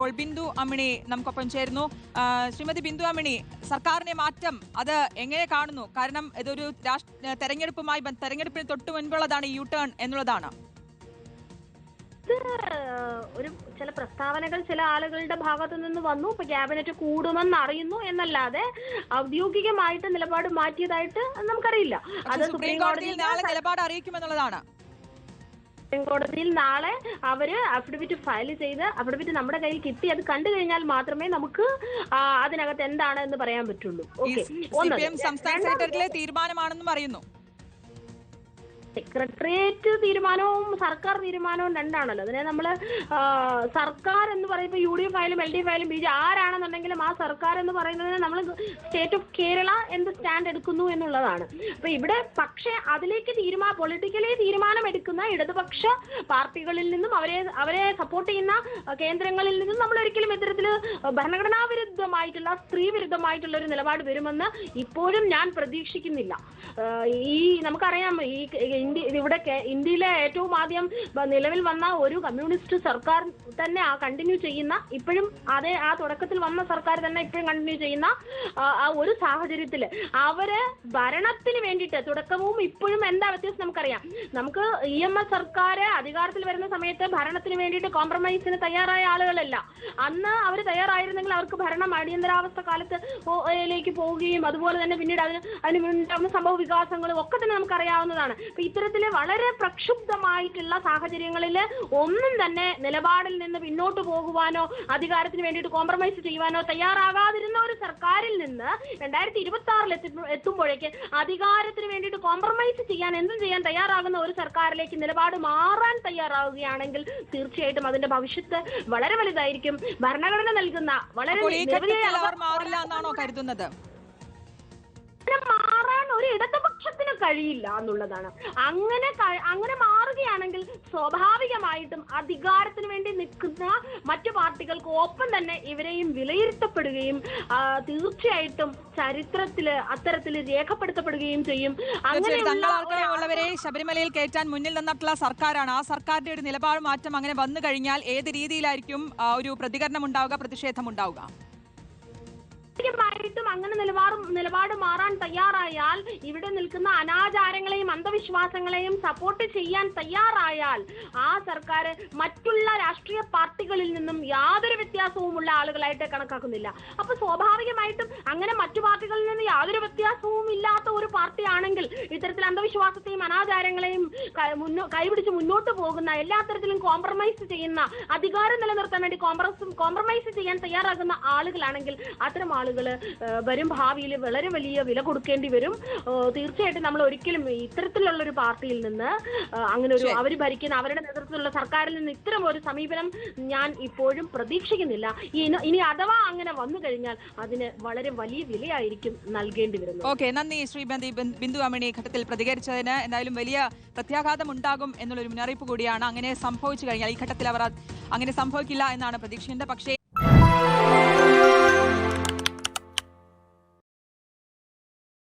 ഇപ്പോൾ ബിന്ദു അമ്മിണി നമുക്കൊപ്പം ചേരുന്നു. ശ്രീമതി ബിന്ദു അമ്മിണി, സർക്കാരിന്റെ മാറ്റം അത് എങ്ങനെ കാണുന്നു? കാരണം ഇതൊരു തെരഞ്ഞെടുപ്പിന് തൊട്ടു മുൻപുള്ളതാണ് ഈ യു ടേൺ എന്നുള്ളതാണ്. ഒരു ചില പ്രസ്താവനകൾ ചില ആളുകളുടെ ഭാഗത്തു നിന്ന് വന്നു. ഇപ്പൊ ക്യാബിനറ്റ് കൂടുമെന്ന് അറിയുന്നു എന്നല്ലാതെ ഔദ്യോഗികമായിട്ട് നിലപാട് മാറ്റിയതായിട്ട് നമുക്കറിയില്ല. അത് സുപ്രീം കോടതിയിൽ നാളെ നിലപാട് അറിയിക്കുമെന്നുള്ളതാണ്. സുപ്രീം കോടതിയിൽ നാളെ അവര് അഫിഡവിറ്റ് ഫയൽ ചെയ്ത് അഫിഡവിറ്റ് നമ്മുടെ കയ്യിൽ കിട്ടി അത് കണ്ടു കഴിഞ്ഞാൽ മാത്രമേ നമുക്ക് അതിനകത്ത് എന്താണ് എന്ന് പറയാൻ പറ്റുള്ളൂ. സംസ്ഥാന സെക്രട്ടറിയിലെ തീരുമാനമാണെന്നും അറിയുന്നു. സെക്രട്ടേറിയറ്റ് തീരുമാനവും സർക്കാർ തീരുമാനവും രണ്ടാണല്ലോ. അതിനെ നമ്മള് സർക്കാർ എന്ന് പറയുമ്പോൾ UDF ആയാലും LDF ആയാലും BJP ആരാണെന്നുണ്ടെങ്കിലും ആ സർക്കാർ എന്ന് പറയുന്നതിന് നമ്മൾ സ്റ്റേറ്റ് ഓഫ് കേരള എന്ത് സ്റ്റാൻഡ് എടുക്കുന്നു എന്നുള്ളതാണ്. അപ്പൊ ഇവിടെ പക്ഷെ അതിലേക്ക് പൊളിറ്റിക്കലി തീരുമാനം എടുക്കുന്ന ഇടതുപക്ഷ പാർട്ടികളിൽ നിന്നും അവരെ സപ്പോർട്ട് ചെയ്യുന്ന കേന്ദ്രങ്ങളിൽ നിന്നും നമ്മൾ ഒരിക്കലും ഇത്തരത്തില് ഭരണഘടനാ വിരുദ്ധമായിട്ടുള്ള സ്ത്രീ വിരുദ്ധമായിട്ടുള്ള ഒരു നിലപാട് വരുമെന്ന് ഇപ്പോഴും ഞാൻ പ്രതീക്ഷിക്കുന്നില്ല. നമുക്കറിയാം ഇവിടെ ഇന്ത്യയിലെ ഏറ്റവും ആദ്യം നിലവിൽ വന്ന ഒരു കമ്മ്യൂണിസ്റ്റ് സർക്കാർ തന്നെ കണ്ടിന്യൂ ചെയ്യുന്ന ഇപ്പോഴും ആ തുടക്കത്തിൽ വന്ന സർക്കാർ തന്നെ ഇപ്പോഴും കണ്ടിന്യൂ ചെയ്യുന്ന ആ ഒരു സാഹചര്യത്തില് അവര് ഭരണത്തിന് വേണ്ടിയിട്ട് തുടക്കവും ഇപ്പോഴും എന്താ വ്യത്യാസം നമുക്കറിയാം. നമുക്ക് EMS സർക്കാർ അധികാരത്തിൽ വരുന്ന സമയത്ത് ഭരണത്തിന് വേണ്ടിയിട്ട് കോംപ്രമൈസിന് തയ്യാറായ ആളുകളല്ല. അന്ന് അവർ തയ്യാറായിരുന്നെങ്കിൽ അവർക്ക് ഭരണം അടിയന്തരാവസ്ഥ കാലത്ത് പോവുകയും അതുപോലെ തന്നെ പിന്നീട് അതിന് ഉണ്ടാകുന്ന സംഭവ വികാസങ്ങളും ഒക്കെ തന്നെ നമുക്കറിയാവുന്നതാണ്. ഇത്തരത്തില് വളരെ പ്രക്ഷുബ്ധമായിട്ടുള്ള സാഹചര്യങ്ങളിൽ ഒന്നും തന്നെ നിലപാടിൽ നിന്ന് പിന്നോട്ട് പോകുവാനോ അധികാരത്തിന് വേണ്ടിയിട്ട് കോംപ്രമൈസ് ചെയ്യുവാനോ തയ്യാറാകാതിരുന്ന ഒരു സർക്കാരിൽ നിന്ന് 2026 എത്തുമ്പോഴേക്ക് അധികാരത്തിന് വേണ്ടിയിട്ട് കോംപ്രമൈസ് ചെയ്യാൻ എന്തും ചെയ്യാൻ തയ്യാറാകുന്ന ഒരു സർക്കാരിലേക്ക് നിലപാട് മാറാൻ തയ്യാറാവുകയാണെങ്കിൽ തീർച്ചയായിട്ടും അതിന്റെ ഭവിഷ്യത്ത് വളരെ വലുതായിരിക്കും. ഭരണഘടന നൽകുന്ന വളരെ മാറില്ല എന്നാണോ കരുതുന്നത്? മാറാൻ ഒരു ഇടതുപക്ഷത്തിന് കഴിയില്ല എന്നുള്ളതാണ്. അങ്ങനെ മാറുകയാണെങ്കിൽ സ്വാഭാവികമായിട്ടും അധികാരത്തിന് വേണ്ടി നിൽക്കുന്ന മറ്റു പാർട്ടികൾക്ക് ഒപ്പം തന്നെ ഇവരെയും വിലയിരുത്തപ്പെടുകയും തീർച്ചയായിട്ടും ചരിത്രത്തില് അത്തരത്തില് രേഖപ്പെടുത്തപ്പെടുകയും ചെയ്യും. അങ്ങനെയുള്ളവരെ ശബരിമലയിൽ കയറ്റാൻ മുന്നിൽ നിന്നിട്ടുള്ള സർക്കാരാണ്. ആ സർക്കാരിന്റെ ഒരു നിലപാട് മാറ്റം അങ്ങനെ വന്നു കഴിഞ്ഞാൽ ഏത് രീതിയിലായിരിക്കും ഒരു പ്രതികരണം ഉണ്ടാവുക, പ്രതിഷേധം ഉണ്ടാവുക? ായിട്ടും അങ്ങനെ നിലപാട് മാറാൻ തയ്യാറായാൽ ഇവിടെ നിൽക്കുന്ന അനാചാരങ്ങളെയും അന്ധവിശ്വാസങ്ങളെയും സപ്പോർട്ട് ചെയ്യാൻ തയ്യാറായാൽ ആ സർക്കാർ മറ്റുള്ള രാഷ്ട്രീയ പാർട്ടികളിൽ നിന്നും യാതൊരു വ്യത്യാസവുമുള്ള ആളുകളായിട്ട് കണക്കാക്കുന്നില്ല. അപ്പൊ സ്വാഭാവികമായിട്ടും അങ്ങനെ മറ്റു പാർട്ടികളിൽ നിന്ന് യാതൊരു വ്യത്യാസവും ഇല്ലാത്ത ഒരു പാർട്ടിയാണെങ്കിൽ ഇത്തരത്തിൽ അന്ധവിശ്വാസത്തെയും അനാചാരങ്ങളെയും കൈപിടിച്ച് മുന്നോട്ട് പോകുന്ന എല്ലാ തരത്തിലും കോംപ്രമൈസ് ചെയ്യുന്ന അധികാരം നിലനിർത്താൻ വേണ്ടി കോംപ്രമൈസ് ചെയ്യാൻ തയ്യാറാകുന്ന ആളുകളാണെങ്കിൽ അത്തരം ആളുകൾ വരും ഭാവിയിൽ വളരെ വലിയ വില കൊടുക്കേണ്ടി വരും. തീർച്ചയായിട്ടും നമ്മൾ ഒരിക്കലും ഇത്തരത്തിലുള്ള ഒരു പാർട്ടിയിൽ നിന്ന് അങ്ങനെ ഒരു അവർ ഭരിക്കുന്ന അവരുടെ നേതൃത്വത്തിലുള്ള സർക്കാരിൽ നിന്ന് ഇത്തരം ഒരു സമീപനം ഞാൻ ഇപ്പോഴും പ്രതീക്ഷിക്കുന്നില്ല. ഇനി അഥവാ അങ്ങനെ വന്നു കഴിഞ്ഞാൽ അതിന് വളരെ വലിയ വിലയായിരിക്കും നൽകേണ്ടി വരുന്നത്. ഓക്കെ, നന്ദി ശ്രീമതി ബിന്ദു അമ്മിണി ഘട്ടത്തിൽ പ്രതികരിച്ചതിന്. എന്തായാലും വലിയ പ്രത്യാഘാതം ഉണ്ടാകും എന്നുള്ളൊരു മുന്നറിയിപ്പ് കൂടിയാണ്. അങ്ങനെ സംഭവിച്ചു കഴിഞ്ഞാൽ ഈ ഘട്ടത്തിൽ അവർ അങ്ങനെ സംഭവിക്കില്ല എന്നാണ് പ്രതീക്ഷിക്കുന്നത്. പക്ഷേ